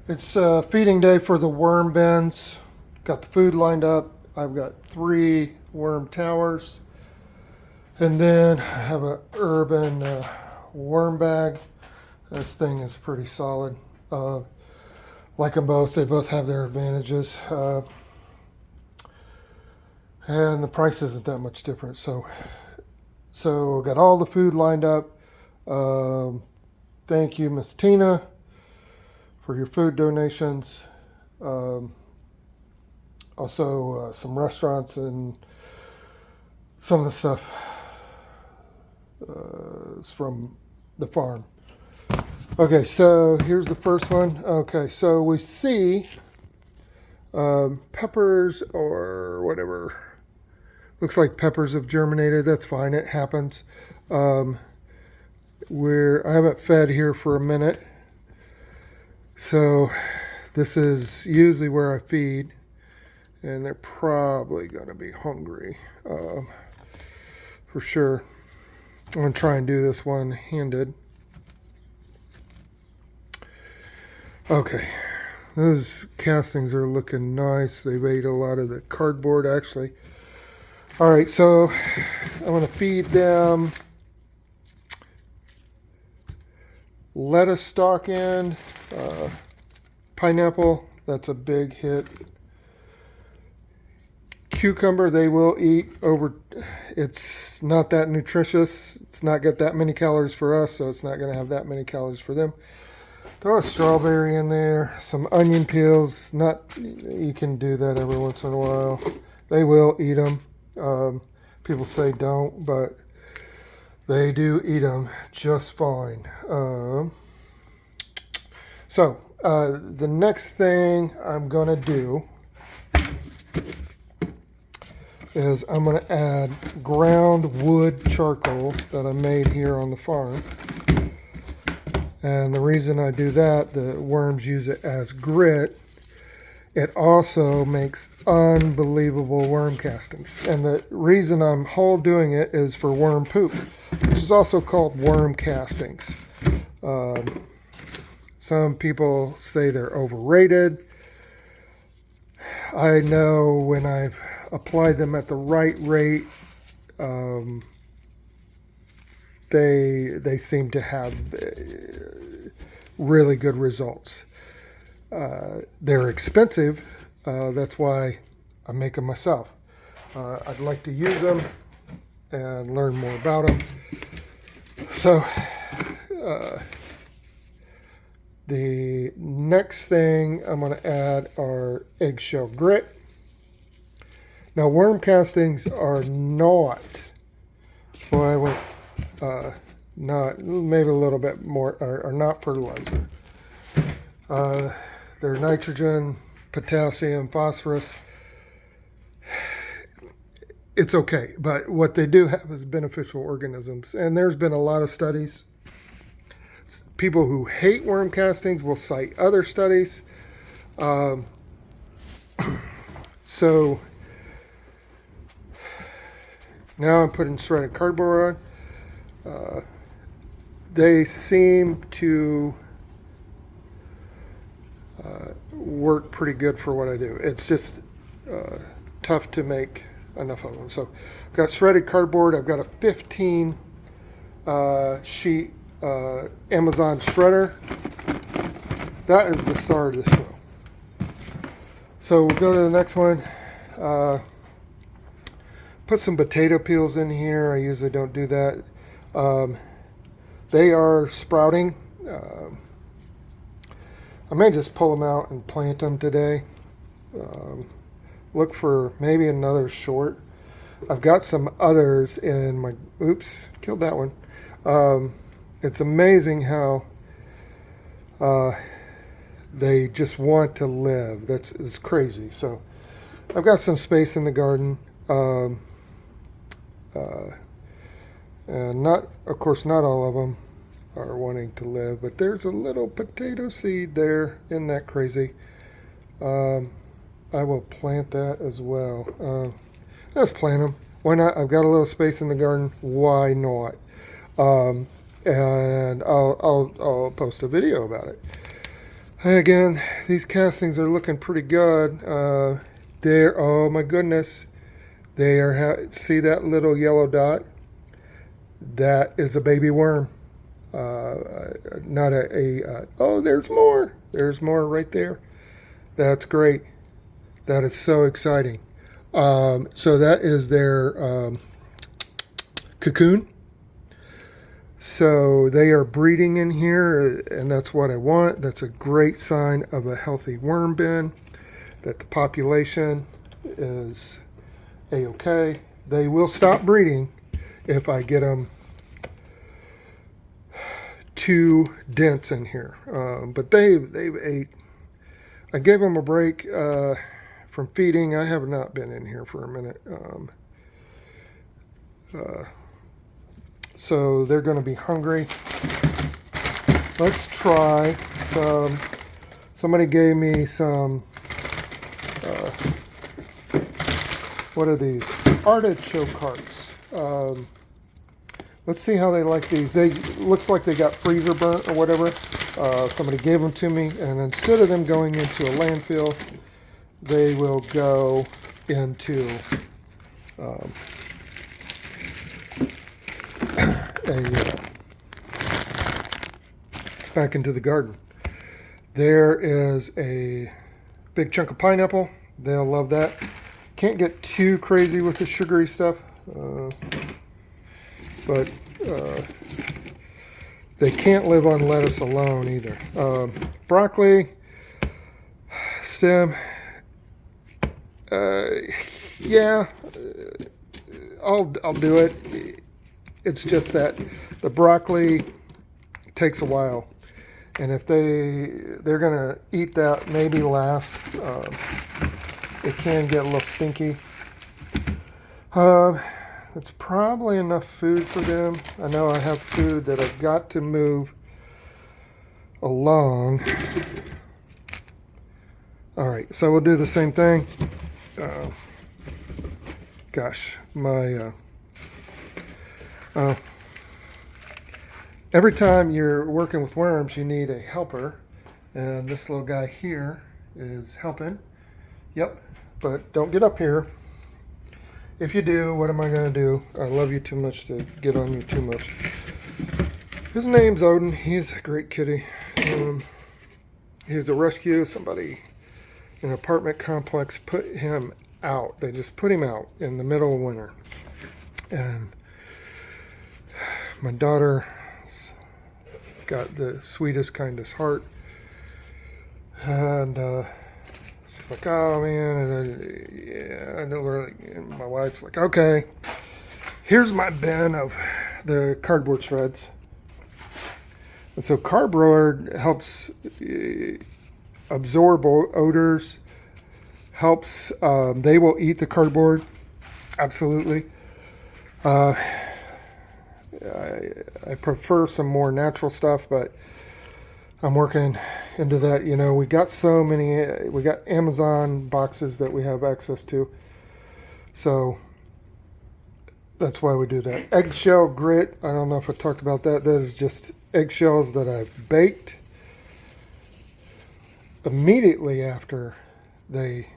It's feeding day for the worm bins. Got the food lined up. I've got 3 worm towers. And then I have a urban worm bag. This thing is pretty solid. Like them both. They both have their advantages. And the price isn't that much different. So got all the food lined up. Thank you, Miss Tina, for your food donations. Also, some restaurants and some of the stuff is from the farm. Okay, so here's the first one. Okay, so we see peppers or whatever. Looks like peppers have germinated. That's fine. It happens. I haven't fed here for a minute. So this is usually where I feed, and they're probably going to be hungry for sure. I'm going to try and do this one-handed. Okay, those castings are looking nice. They've ate a lot of the cardboard, actually. All right, so I'm going to feed them lettuce stalk end, pineapple, that's a big hit. Cucumber, they will eat over. It's not that nutritious. It's not got that many calories for us, so it's not going to have that many calories for them. Throw a strawberry in there, some onion peels. You can do that every once in a while. They will eat them. People say don't, but they do eat them just fine. The next thing I'm going to do is I'm going to add ground wood charcoal that I made here on the farm. And the reason I do that, the worms use it as grit. It also makes unbelievable worm castings. And the reason I'm doing it is for worm poop, which is also called worm castings. Some people say they're overrated. I know when I've applied them at the right rate, they seem to have really good results. They're expensive. That's why I make them myself. I'd like to use them and learn more about them. So the next thing I'm going to add are eggshell grit. Now, worm castings are not, well, I went not, maybe a little bit more, are not fertilizer. They're nitrogen, potassium, phosphorus. It's okay, but what they do have is beneficial organisms. And there's been a lot of studies. People who hate worm castings will cite other studies. So now I'm putting shredded cardboard on. They seem to work pretty good for what I do. It's just tough to make enough of them. So I've got shredded cardboard. I've got a 15 sheet Amazon shredder. That is the star of the show. So we'll go to the next one. Put some potato peels in here. I usually don't do that. They are sprouting. I may just pull them out and plant them today. Look for maybe another short. I've got some others in my, oops, killed that one. It's amazing how they just want to live. It's crazy. So I've got some space in the garden. And not, of course, not all of them are wanting to live, but there's a little potato seed there. Isn't that crazy? I will plant that as well. Let's plant them. Why not? I've got a little space in the garden. Why not? And I'll post a video about it. Hey, again, these castings are looking pretty good. Oh my goodness, they are. See that little yellow dot? That is a baby worm. Not oh, there's more. There's more right there. That's great. That is so exciting. So that is their cocoon. So they are breeding in here, and that's what I want. That's a great sign of a healthy worm bin, that the population is a-okay. They will stop breeding if I get them too dense in here. But they've ate. I gave them a break from feeding. I have not been in here for a minute. So they're going to be hungry. Let's try some. Somebody gave me some, what are these? Artichoke hearts. Let's see how they like these. They looks like they got freezer burnt or whatever. Somebody gave them to me, and instead of them going into a landfill, they will go into back into the garden. There is a big chunk of pineapple. They'll love that. Can't get too crazy with the sugary stuff, but they can't live on lettuce alone either. Broccoli stem, yeah, I'll do it. It's just that the broccoli takes a while, and if they're gonna eat that maybe last, it can get a little stinky. It's probably enough food for them. I know I have food that I've got to move along. All right, so we'll do the same thing. Gosh, my every time you're working with worms, you need a helper, and this little guy here is helping. Yep, but don't get up here. If you do, what am I going to do? I love you too much to get on you too much. His name's Odin. He's a great kitty. He's a rescue. Somebody in an apartment complex put him out. They just put him out in the middle of winter. And my daughter got the sweetest, kindest heart. And she's like, oh man, and yeah, I know. And my wife's like, okay, here's my bin of the cardboard shreds. And so cardboard helps absorb odors, helps, they will eat the cardboard, absolutely. I prefer some more natural stuff, but I'm working into that. You know, we got so many, we got Amazon boxes that we have access to. So that's why we do that. Eggshell grit, I don't know if I talked about that. That is just eggshells that I've baked immediately after they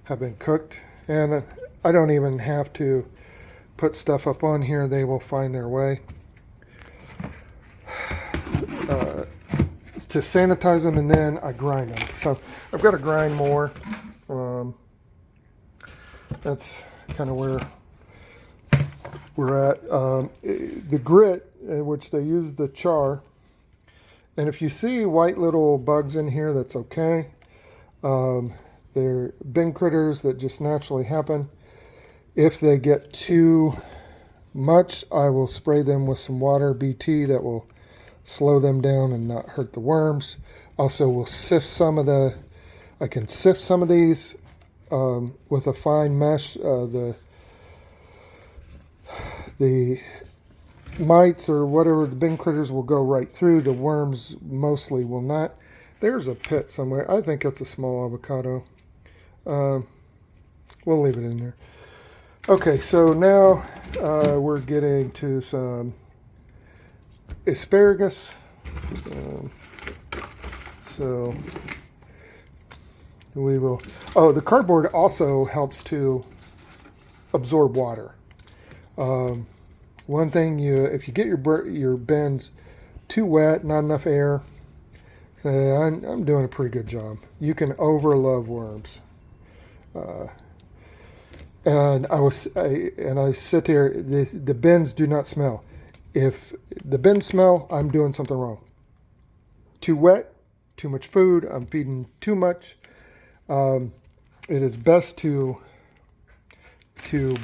have been cooked. And I don't even have to put stuff up on here. They will find their way. To sanitize them, and then I grind them. So I've got to grind more. That's kind of where we're at. The grit, which they use the char, and if you see white little bugs in here, that's okay. They're bin critters that just naturally happen. If they get too much, I will spray them with some water, BT, that will slow them down and not hurt the worms. Also, we'll sift some of I can sift some of these with a fine mesh. The mites or whatever, the bin critters will go right through. The worms mostly will not. There's a pit somewhere. I think it's a small avocado. We'll leave it in there. Okay, so now we're getting to some asparagus. So we will. Oh, the cardboard also helps to absorb water. One thing, if you get your bins too wet, not enough air, I'm doing a pretty good job. You can overlove worms. And I sit there. The bins do not smell. If the bins smell, I'm doing something wrong. Too wet, too much food. I'm feeding too much. It is best to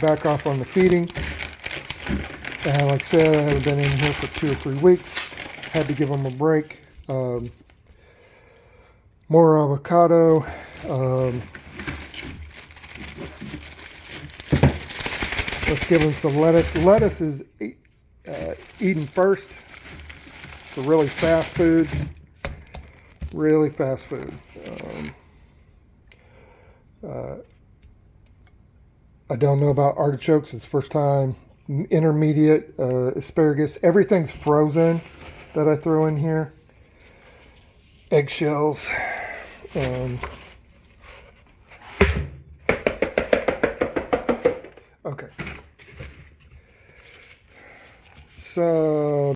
back off on the feeding. And like I said, I haven't been in here for 2 or 3 weeks. Had to give them a break. More avocado. Let's give them some lettuce. Lettuce is eaten first. It's a really fast food. Really fast food. I don't know about artichokes. It's the first time. Intermediate asparagus. Everything's frozen that I throw in here. Eggshells. Okay. So